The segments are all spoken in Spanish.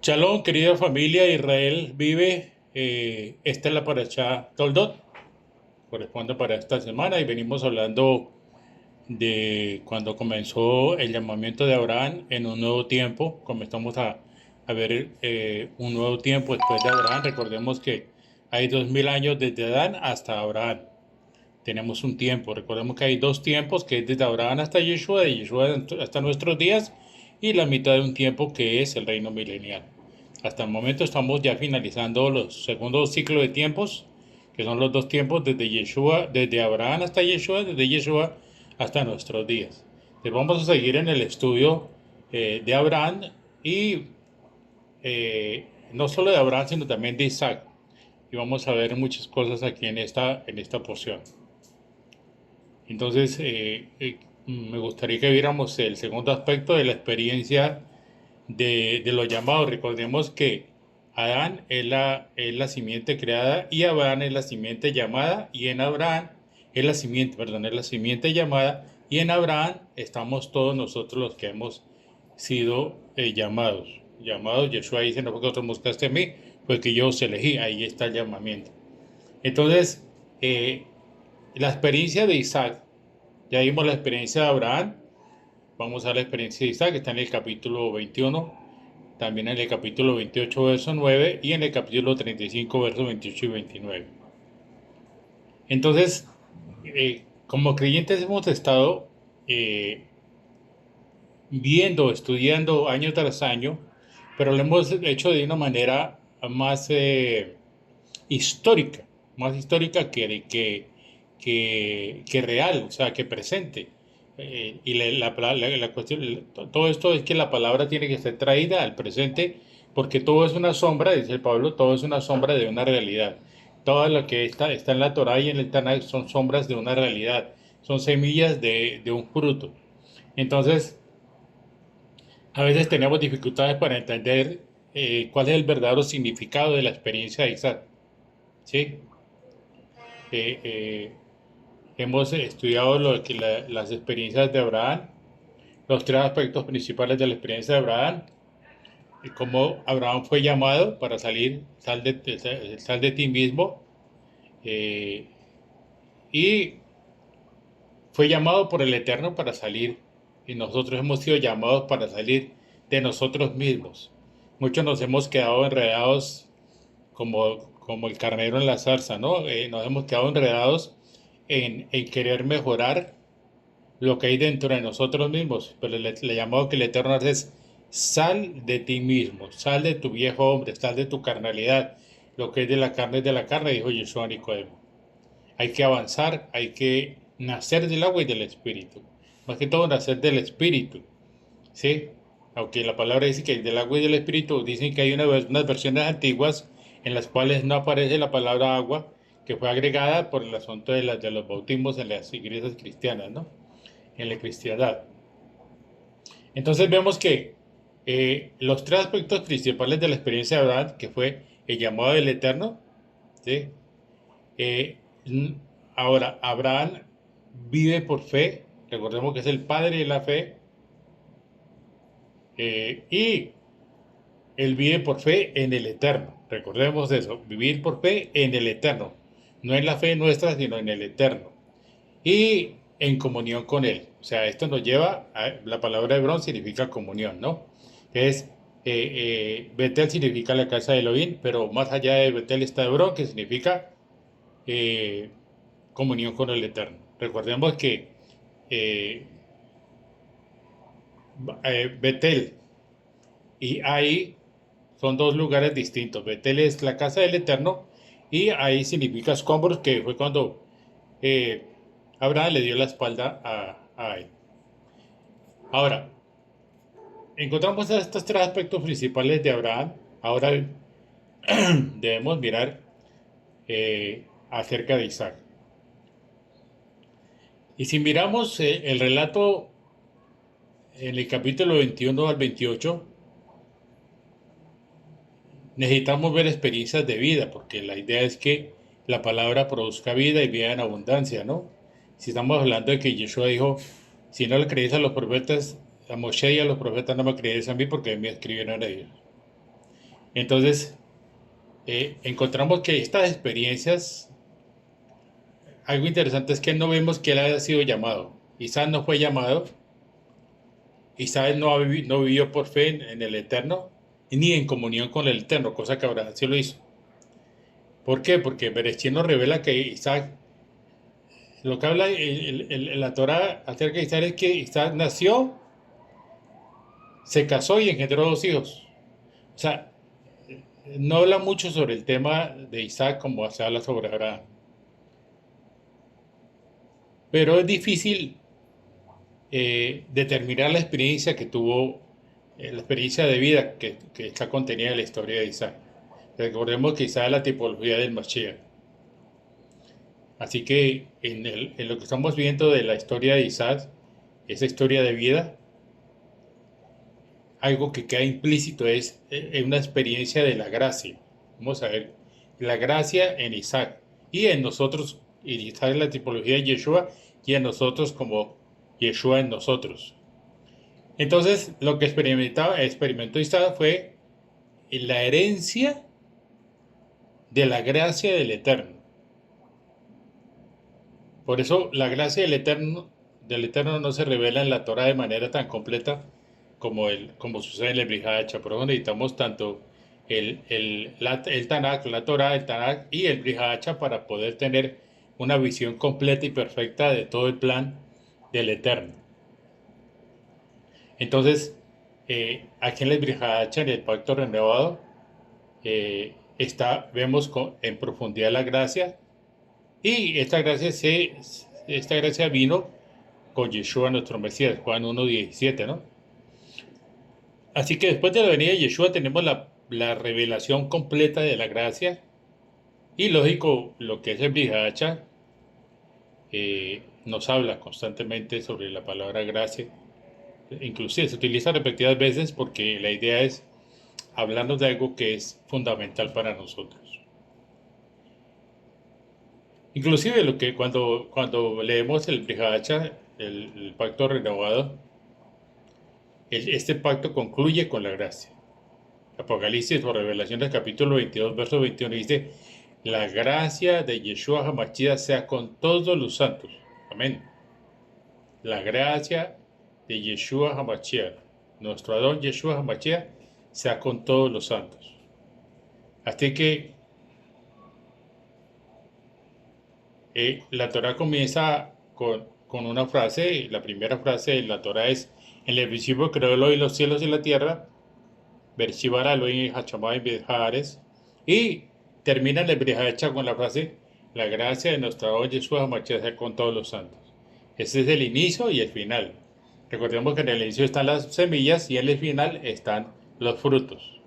Shalom, querida familia, Israel vive. Esta es la parashá Toldot, corresponde para esta semana y venimos hablando de cuando comenzó el llamamiento de Abraham en un nuevo tiempo. Comenzamos a ver un nuevo tiempo después de Abraham. Recordemos que hay 2000 años desde Adán hasta Abraham. Tenemos un tiempo, recordemos que hay dos tiempos, que es desde Abraham hasta Yeshua, de Yeshua hasta nuestros días, y la mitad de un tiempo que es el reino milenial. Hasta el momento estamos ya finalizando los segundos ciclos de tiempos, que son los dos tiempos desde Yeshua, desde Abraham hasta Yeshua, desde Yeshua hasta nuestros días. Entonces vamos a seguir en el estudio de Abraham y no solo de Abraham, sino también de Isaac. Y vamos a ver muchas cosas aquí en esta porción. Entonces, me gustaría que viéramos el segundo aspecto de la experiencia de los llamados. Recordemos que Adán es la simiente creada y Abraham es la simiente llamada y en Abraham es la simiente, perdón, es la simiente llamada y en Abraham estamos todos nosotros los que hemos sido llamados. Llamados, Yeshua dice, no fue que otros buscaste a mí, fue que yo os elegí, ahí está el llamamiento. Entonces, la experiencia de Isaac, ya vimos la experiencia de Abraham, vamos a la experiencia de Isaac, que está en el capítulo 21, también en el capítulo 28, verso 9, y en el capítulo 35, versos 28 y 29. Entonces, como creyentes hemos estado eh, viendo, estudiando año tras año, pero lo hemos hecho de una manera más histórica, que real, o sea, que presente. Y la cuestión, todo esto es que la palabra tiene que ser traída al presente, porque todo es una sombra, dice el Pablo, todo es una sombra de una realidad. Todo lo que está en la Torá y en el Tanakh son sombras de una realidad, son semillas de un fruto. Entonces, a veces tenemos dificultades para entender cuál es el verdadero significado de la experiencia de Isaac. ¿Sí? Eh, eh, Hemos estudiado las experiencias de Abraham, los tres aspectos principales de la experiencia de Abraham, y cómo Abraham fue llamado para salir, sal de ti mismo, eh, y fue llamado por el Eterno para salir, y nosotros hemos sido llamados para salir de nosotros mismos. Muchos nos hemos quedado enredados como el carnero en la zarza, ¿no? Nos hemos quedado enredados en querer mejorar lo que hay dentro de nosotros mismos. Pero le llamado que el Eterno hace es: sal de ti mismo, sal de tu viejo hombre, sal de tu carnalidad. Lo que es de la carne, dijo Yeshua a Nicodemo. Hay que avanzar, hay que nacer del agua y del espíritu. Más que todo, nacer del espíritu, ¿sí? Aunque la palabra dice que del agua y del espíritu, dicen que hay unas versiones antiguas en las cuales no aparece la palabra agua, que fue agregada por el asunto de los bautismos en las iglesias cristianas, ¿no? En la cristiandad. Entonces vemos que los tres aspectos principales de la experiencia de Abraham, que fue el llamado del Eterno, ¿sí? Eh, Ahora, Abraham vive por fe, recordemos que es el padre de la fe, y él vive por fe en el Eterno. Recordemos eso, vivir por fe en el Eterno. No en la fe nuestra, sino en el Eterno. Y en comunión con Él. O sea, esto nos lleva a la palabra Hebrón significa comunión, ¿no? Es Betel significa la casa de Elohim, pero más allá de Betel está Hebrón, que significa eh, comunión con el Eterno. Recordemos que eh, Betel y Ahí son dos lugares distintos. Betel es la casa del Eterno y Ahí significa escombros, que fue cuando eh, Abraham le dio la espalda a él. Ahora, encontramos estos tres aspectos principales de Abraham. Ahora debemos mirar acerca de Isaac. Y si miramos el relato en el capítulo 21 al 28, necesitamos ver experiencias de vida, porque la idea es que la palabra produzca vida y vida en abundancia, ¿no? Si estamos hablando de que Yeshua dijo: si no le creéis a los profetas, a Moshe y a los profetas, no me creéis a mí, porque me escribieron a ellos. Entonces, encontramos que estas experiencias, algo interesante es que no vemos que él haya sido llamado. Isaac no fue llamado, Isaac no vivió por fe en el Eterno, ni en comunión con el Eterno, cosa que Abraham sí lo hizo. ¿Por qué? Porque Bereshit nos revela que Isaac, lo que habla la Torah acerca de Isaac es que Isaac nació, se casó y engendró 2 hijos. O sea, no habla mucho sobre el tema de Isaac como se habla sobre Abraham. Pero es difícil determinar la experiencia que tuvo, la experiencia de vida que está contenida en la historia de Isaac. Recordemos que Isaac es la tipología del Mashiach. Así que en lo que estamos viendo de la historia de Isaac, esa historia de vida, algo que queda implícito es una experiencia de la gracia. Vamos a ver, la gracia en Isaac y en nosotros, y Isaac es la tipología de Yeshua, y en nosotros como Yeshua en nosotros. Entonces, lo que experimentó Isaac fue la herencia de la gracia del Eterno. Por eso la gracia del Eterno no se revela en la Torah de manera tan completa como sucede en el Brit Hadashah. Por eso necesitamos tanto el Tanakh, la Torah, el Tanakh y el Brit Hadashah para poder tener una visión completa y perfecta de todo el plan del Eterno. Entonces, aquí en el Brit Hadashah, en el Pacto Renovado, vemos en profundidad la gracia, y esta gracia vino con Yeshua nuestro Mesías, Juan 1:17, ¿no? Así que después de la venida de Yeshua tenemos la revelación completa de la gracia, y lógico, lo que es el Brit Hadashah nos habla constantemente sobre la palabra gracia. Inclusive se utiliza repetidas veces porque la idea es hablarnos de algo que es fundamental para nosotros. Inclusive lo que cuando leemos el Brit Hadashah, el pacto renovado, este pacto concluye con la gracia. Apocalipsis o Revelaciones capítulo 22, verso 21 dice: la gracia de Yeshua HaMashiach sea con todos los santos. Amén. La gracia de Yeshua HaMashiach, nuestro Adón Yeshua HaMashiach, sea con todos los santos. Así que la Torah comienza con una frase. La primera frase de la Torah es: en el principio creó Elohim los cielos y la tierra, Bereshit bara Elohim Hashamayim v'haaretz, y termina en el Brit Hadashah con la frase: la gracia de nuestro Adón Yeshua HaMashiach sea con todos los santos. Ese es el inicio y el final. Recordemos que en el inicio están las semillas y en el final están los frutos.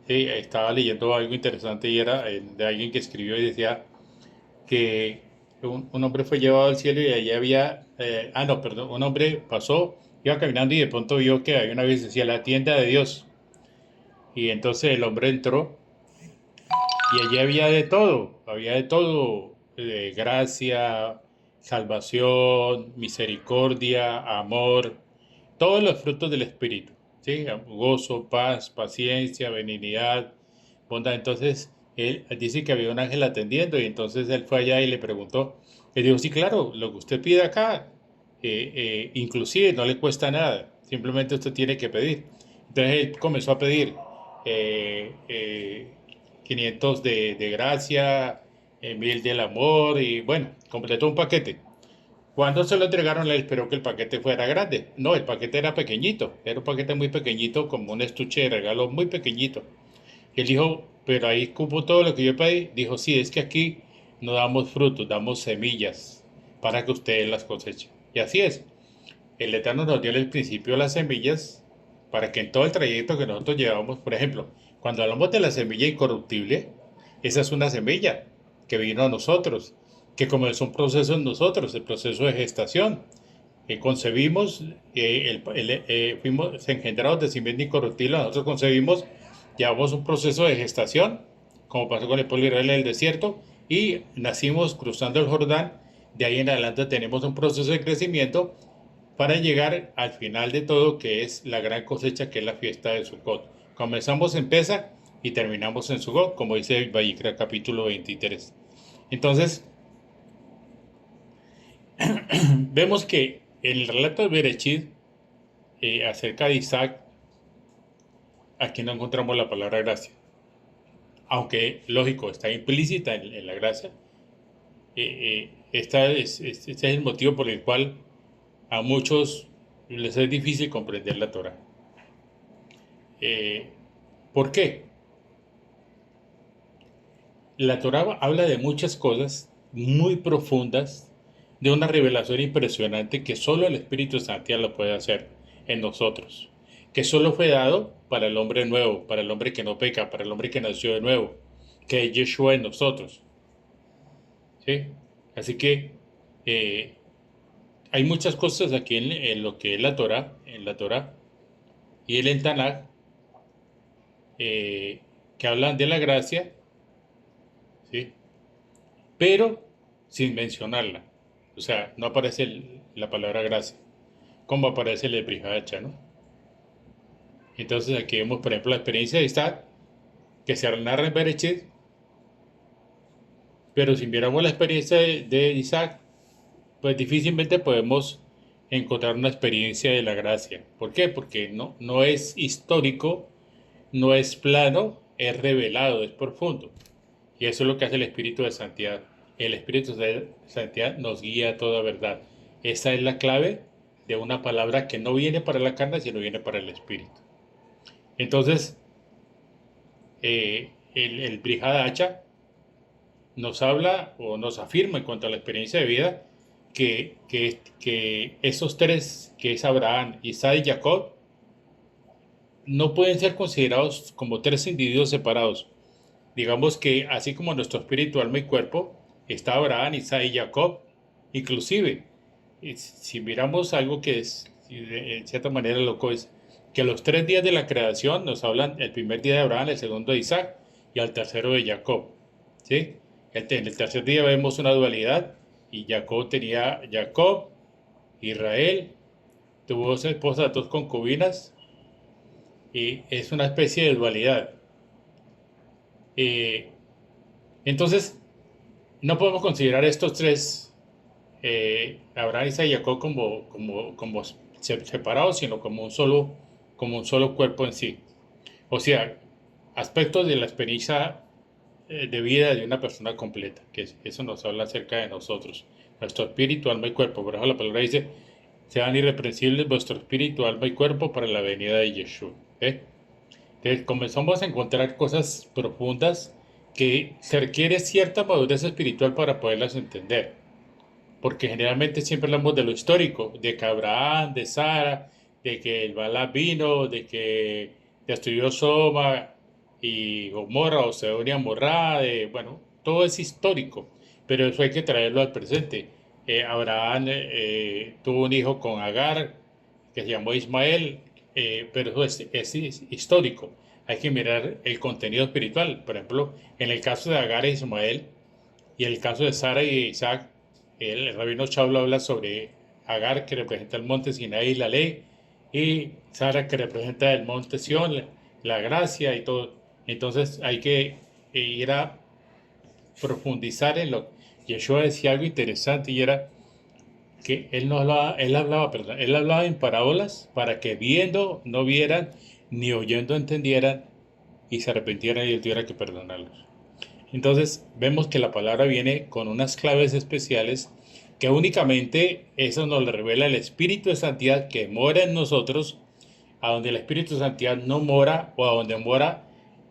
Sí, estaba leyendo algo interesante y era de alguien que escribió y decía que un hombre fue llevado al cielo y allí había, un hombre pasó, iba caminando y de pronto vio que había una vez decía la tienda de Dios. Y entonces el hombre entró y allí había de todo, gracia, salvación, misericordia, amor, todos los frutos del Espíritu, ¿sí? Gozo, paz, paciencia, benignidad, bondad. Entonces, él dice que había un ángel atendiendo y entonces él fue allá y le preguntó. Le dijo: sí, claro, lo que usted pide acá, inclusive no le cuesta nada, simplemente usted tiene que pedir. Entonces él comenzó a pedir 500 de gracia, 1000 del amor, y bueno, completó un paquete. Cuando se lo entregaron, él esperó que el paquete fuera grande. No, el paquete era pequeñito, era un paquete muy pequeñito, como un estuche de regalo muy pequeñito. Y él dijo: pero ahí cupo todo lo que yo pedí. Dijo: sí, es que aquí no damos frutos, damos semillas para que ustedes las cosechen. Y así es. El Eterno nos dio en el principio las semillas para que en todo el trayecto que nosotros llevamos, por ejemplo, cuando hablamos de la semilla incorruptible, esa es una semilla que vino a nosotros, que comenzó un proceso en nosotros, el proceso de gestación. Concebimos, fuimos engendrados de simiente incorruptible, nosotros concebimos, llevamos un proceso de gestación, como pasó con el pueblo de Israel en el desierto, y nacimos cruzando el Jordán. De ahí en adelante tenemos un proceso de crecimiento para llegar al final de todo, que es la gran cosecha, que es la fiesta de Sukkot. Comenzamos en Pesach, y terminamos en Sugó, como dice el Vayikra capítulo 23. Entonces, vemos que en el relato de Berechit, acerca de Isaac, aquí no encontramos la palabra gracia. Aunque, lógico, está implícita en la gracia. Este es el motivo por el cual a muchos les es difícil comprender la Torah. Eh, ¿Por qué? La Torah habla de muchas cosas muy profundas, de una revelación impresionante que solo el Espíritu Santo lo puede hacer en nosotros, que solo fue dado para el hombre nuevo, para el hombre que no peca, para el hombre que nació de nuevo, que es Yeshua en nosotros. ¿Sí? Así que eh, hay muchas cosas aquí en lo que es la Torah, en la Torah y el Tanaj, que hablan de la gracia, ¿sí? Pero sin mencionarla. O sea, no aparece la palabra gracia, como aparece el de Brihacha, ¿no? Entonces aquí vemos, por ejemplo, la experiencia de Isaac, que se narra en Berechit, pero si viéramos la experiencia de Isaac, pues difícilmente podemos encontrar una experiencia de la gracia. ¿Por qué? Porque no es histórico, no es plano, es revelado, es profundo. Y eso es lo que hace el Espíritu de Santidad. El Espíritu de Santidad nos guía a toda verdad. Esa es la clave de una palabra que no viene para la carne, sino viene para el Espíritu. Entonces, el Brihadacha nos habla o nos afirma en cuanto a la experiencia de vida que esos tres, que es Abraham, Isaac y Jacob, no pueden ser considerados como tres individuos separados. Digamos que así como nuestro espíritu, alma y cuerpo, está Abraham, Isaac y Jacob, inclusive, si miramos algo que es, en cierta manera, loco, es que los 3 días de la creación nos hablan el primer día de Abraham, el segundo de Isaac y al tercero de Jacob. ¿Sí? En el tercer día vemos una dualidad y Jacob, Israel, tuvo 2 esposas, 2 concubinas y es una especie de dualidad. Eh, entonces, no podemos considerar estos tres, Abraham, Isaac y Jacob, como separados, sino como un solo cuerpo en sí. O sea, aspectos de la experiencia de vida de una persona completa, eso nos habla acerca de nosotros, nuestro espíritu, alma y cuerpo. Por eso la palabra dice, sean irreprensibles vuestro espíritu, alma y cuerpo para la venida de Yeshua. Entonces comenzamos a encontrar cosas profundas que se requiere cierta madurez espiritual para poderlas entender, porque generalmente siempre hablamos de lo histórico, de que Abraham, de Sara, de que el Balá vino, de que destruyó Soma y Gomorra o Sedón y Amorrá, bueno, todo es histórico, pero eso hay que traerlo al presente. Abraham tuvo un hijo con Agar que se llamó Ismael, pero eso es histórico. Hay que mirar el contenido espiritual. Por ejemplo, en el caso de Agar e Ismael y en el caso de Sara y Isaac, el rabino Chablo habla sobre Agar, que representa el monte Sinaí, la ley, y Sara, que representa el monte Sión, la gracia y todo. Entonces hay que ir a profundizar en lo. Yeshua decía algo interesante y era que él hablaba en parábolas para que viendo no vieran, ni oyendo entendieran, y se arrepintieran y él tuviera que perdonarlos. Entonces vemos que la palabra viene con unas claves especiales que únicamente eso nos lo revela el Espíritu de Santidad que mora en nosotros, a donde el Espíritu de Santidad no mora o a donde mora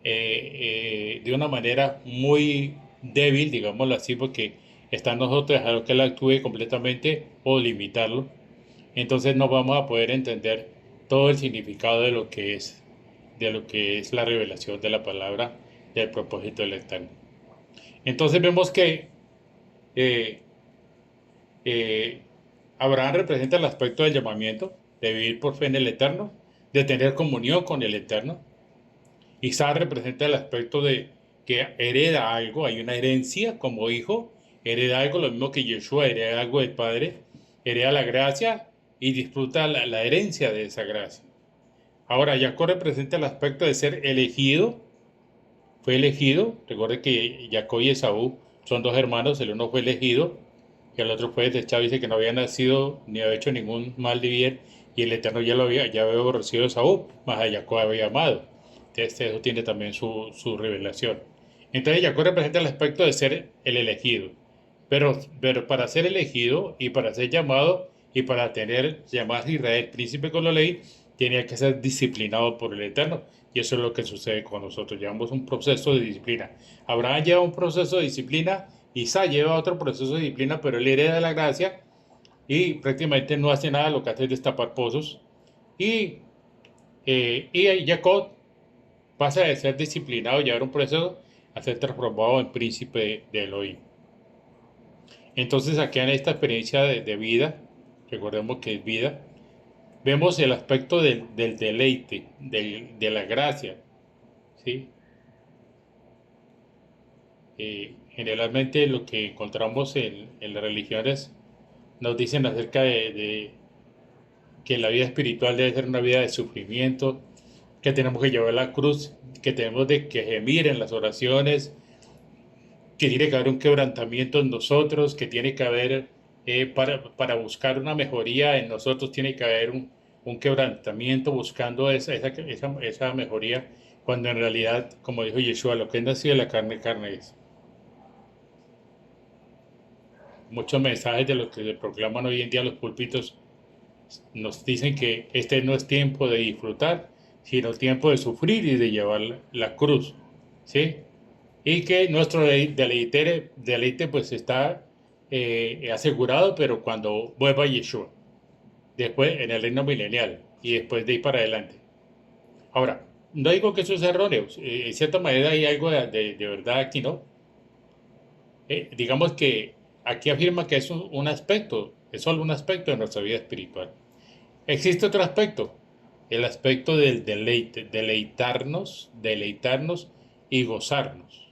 de una manera muy débil, digámoslo así, porque está en nosotros dejar que Él actúe completamente o limitarlo. Entonces no vamos a poder entender todo el significado de lo que es la revelación de la palabra del propósito del Eterno. Entonces vemos que eh, eh, Abraham representa el aspecto del llamamiento, de vivir por fe en el Eterno, de tener comunión con el Eterno. Isaac representa el aspecto de que hereda algo, hay una herencia como hijo, hereda algo, lo mismo que Yeshua hereda algo del Padre, hereda la gracia y disfruta la herencia de esa gracia. Ahora, Jacob representa el aspecto de ser elegido, fue elegido. Recuerde que Jacob y Esaú son dos hermanos, el uno fue elegido y el otro fue desechado. Dice que no había nacido ni había hecho ningún mal de bien y el Eterno ya había aborrecido a Esaú, más a Jacob había amado. Entonces eso tiene también su revelación. Entonces Jacob representa el aspecto de ser el elegido. Pero para ser elegido y para ser llamado y para tener llamarse Israel príncipe con la ley, tenía que ser disciplinado por el Eterno. Y eso es lo que sucede con nosotros. Llevamos un proceso de disciplina. Abraham lleva un proceso de disciplina, Isaac lleva otro proceso de disciplina, pero él hereda la gracia y prácticamente no hace nada, lo que hace es destapar pozos. Y, y Jacob pasa de ser disciplinado, llevar un proceso, a ser transformado en príncipe de Elohim. Entonces aquí en esta experiencia de vida, recordemos que es vida, vemos el aspecto del deleite, de la gracia, ¿sí? Generalmente lo que encontramos en las religiones nos dicen acerca de que la vida espiritual debe ser una vida de sufrimiento, que tenemos que llevar la cruz, que tenemos que gemir en las oraciones, que tiene que haber un quebrantamiento en nosotros, que tiene que haber, para buscar una mejoría en nosotros, tiene que haber un quebrantamiento buscando esa mejoría, cuando en realidad, como dijo Yeshua, lo que es nacido de la carne, carne es. Muchos mensajes de los que se proclaman hoy en día los púlpitos nos dicen que este no es tiempo de disfrutar, sino tiempo de sufrir y de llevar la cruz, ¿sí? Y que nuestro deleite pues está asegurado, pero cuando vuelva Yeshua, después en el reino milenial y después de ahí para adelante. Ahora, no digo que eso es erróneo, en cierta manera hay algo de verdad aquí, ¿no? Digamos que aquí afirma que es un aspecto, es solo un aspecto de nuestra vida espiritual. Existe otro aspecto, el aspecto del deleite, deleitarnos y gozarnos.